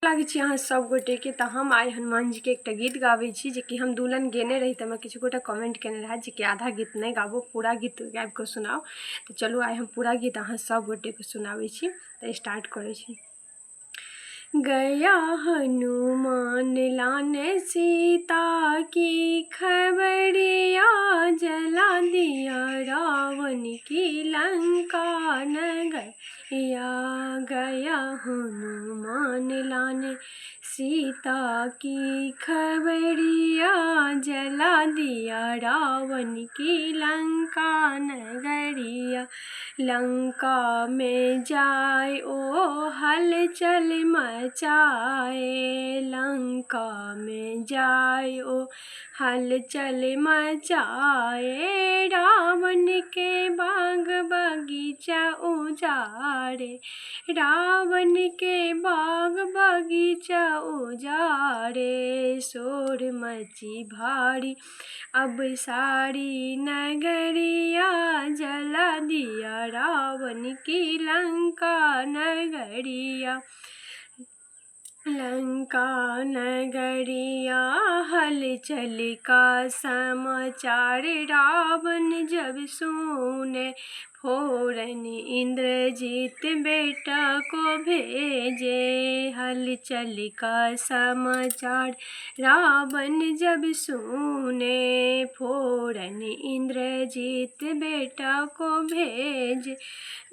लागे छी अहाँ सब गोटे के। तो हम आइ हनुमान जी के एक गीत गाबै छी जे कि हम दुल्हन गेने रही। तो किछु गोटे कमेंट केने रहा जे कि आधा गीत नहीं गाबो, पूरा गीत गाबि के सुनाओ। तो चलू आइ हम पूरा गीत अहाँ सब गोटे के सुनाबै छी। तो स्टार्ट करै छी। गया हनुमान लाने सीता की खबरिया, जला दिया रावण की लंका नगरिया। गया हनुमान लाने सीता की खबरिया, जला दिया रावण की लंका नगरिया। लंका में जाए ओ हलचल मचाए, लंका में जाए ओ हलचल मचाए। रावण के बाग बगीचा उजाड़े, रावण के बाग बगीचा उजाड़े। शोर मची भारी अब सारी नगरिया, जला दिया रावण की लंका नगरिया। लंका नगरिया हलचल का समाचार, रावण जब सुने फौरन इंद्रजीत बेटा को भेजे। हलचल का समाचार रावण जब सुने, फौरन इंद्रजीत बेटा को भेजे।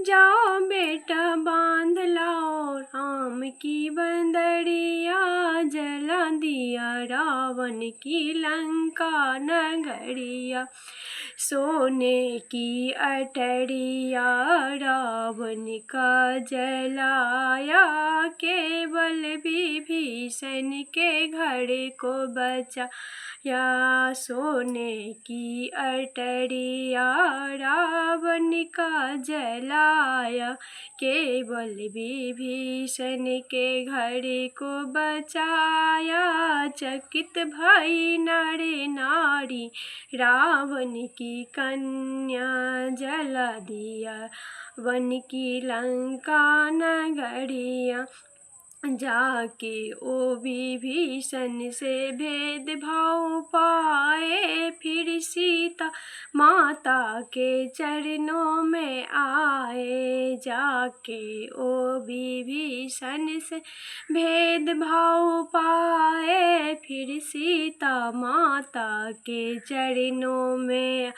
जाओ बेटा बांध लाओ राम की बंदरिया, जला दिया रावण की लंका नगरिया। सोने की अटरिया रावण का जलाया, केवल विभीषण के घर को बचाया। सोने की अटरिया रावण का जलाया, केवल विभीषण के घर को बचाया। चकित भई नर नारी रावण की कन्या, जला दिया वन की लंका नगरिया। जाके ओ विभीषण से भेद भाव पाए, फिर सीता माता के चरणों में आए। जाके ओ विभीषण से भेद भाव पाए, फिर सीता माता के चरणों में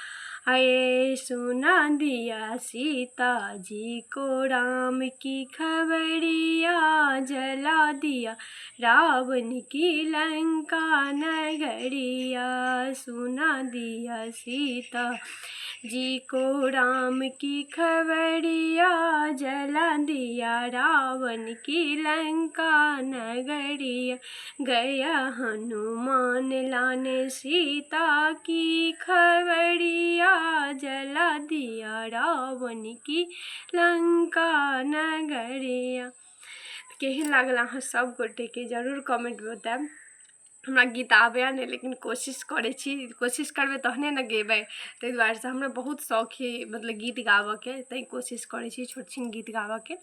आए। सुना दिया सीता जी को राम की खबरिया, जला दिया रावण की लंका नगरिया। सुना दिया सीता जी को राम की खबरिया, जला दिया रावण की लंका नगरिया। गया हनुमान लाने सीता की खबरिया, जला दिया रावण की लंका नगरिया। केहन लागल अहाँ सब गोटे के जरूर कमेंट में बताएब। हमरा गीत आबैया नहीं, लेकिन कोशिश करै छी, कोशिश करबै तहने ने गेबै। ताहि दुआरे से हमरा बहुत शौक है मतलब गीत गाबऽके, तैं कोशिश करै छी छोट छिन गीत गाबऽके।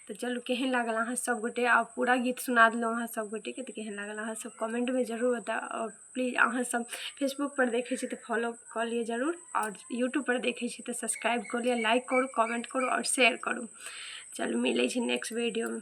तो चलू केहन लागल अहाँ सब गोटे, आब पूरा गीत सुना देलहुँ अहाँ सब गोटे के। तो केहन लागल अहाँ सब कमेंट में जरूर बताएब। और प्लीज अहाँ सब फेसबुक पर देखै छी तो फॉलो कऽ लिअ जरूर, और यूट्यूब पर देखै छी तो सब्सक्राइब कऽ लिअ, लाइक करू, कमेंट करू और शेयर करू। चलू मिलै छी नेक्स्ट वीडियो में।